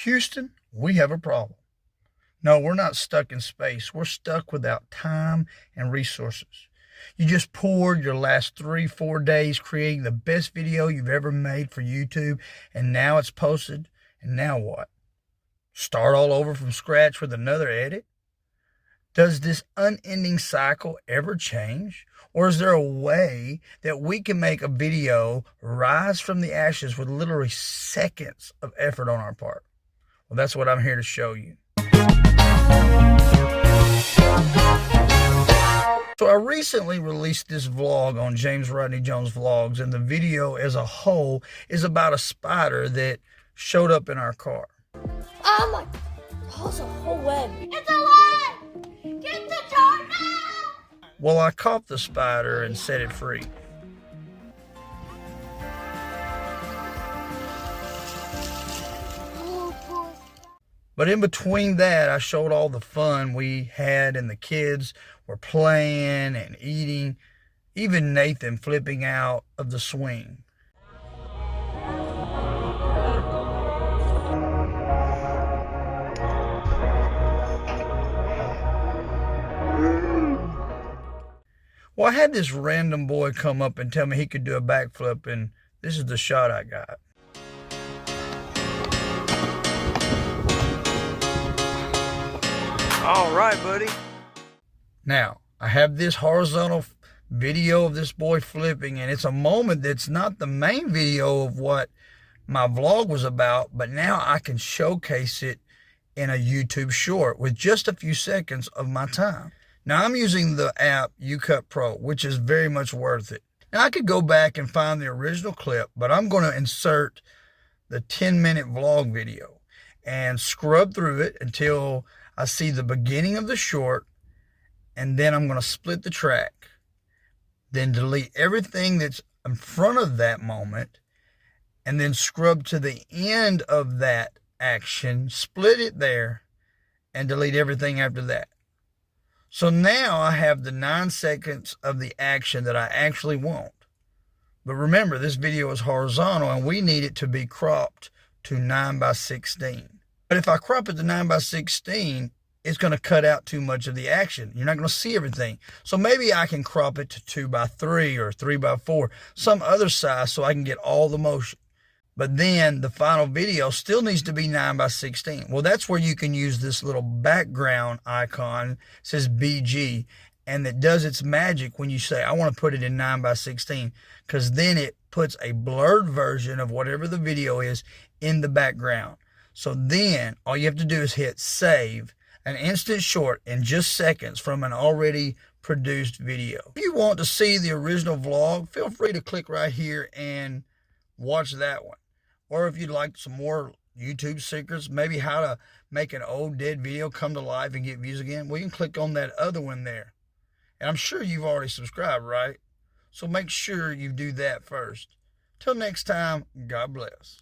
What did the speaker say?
Houston, we have a problem. No, we're not stuck in space. We're stuck without time and resources. You just poured your last 3-4 days creating the best video you've ever made for YouTube, and now it's posted, and now what? Start all over from scratch with another edit? Does this unending cycle ever change? Or is there a way that we can make a video rise from the ashes with literally seconds of effort on our part? Well, that's what I'm here to show you. So I recently released this vlog on James Rodney Jones Vlogs, and the video as a whole is about a spider that showed up in our car. Oh my, oh, it's a whole web. It's alive! Get the jar now! Well, I caught the spider and set it free. Oh boy. But in between that, I showed all the fun we had, and the kids were playing and eating, even Nathan flipping out of the swing. Well, I had this random boy come up and tell me he could do a backflip, and this is the shot I got. All right, buddy. Now, I have this horizontal video of this boy flipping, and it's a moment that's not the main video of what my vlog was about, but now I can showcase it in a YouTube short with just a few seconds of my time. Now, I'm using the app UCut Pro, which is very much worth it. Now, I could go back and find the original clip, but I'm going to insert the 10-minute vlog video and scrub through it until I see the beginning of the short, and then I'm going to split the track, then delete everything that's in front of that moment, and then scrub to the end of that action, split it there, and delete everything after that. So now I have the 9 seconds of the action that I actually want. But remember, this video is horizontal, and we need it to be cropped to 9:16. But if I crop it to 9:16, it's going to cut out too much of the action. You're not going to see everything. So maybe I can crop it to 2:3 or 3:4, some other size, so I can get all the motion. But then the final video still needs to be 9:16. Well, that's where you can use this little background icon. It says BG, and it does its magic when you say, I want to put it in 9:16, because then it puts a blurred version of whatever the video is in the background. So then all you have to do is hit save, an instant short in just seconds from an already produced video. If you want to see the original vlog, feel free to click right here and watch that one. Or if you'd like some more YouTube secrets, maybe how to make an old dead video come to life and get views again, well, you can click on that other one there. And I'm sure you've already subscribed, right? So make sure you do that first. Till next time, God bless.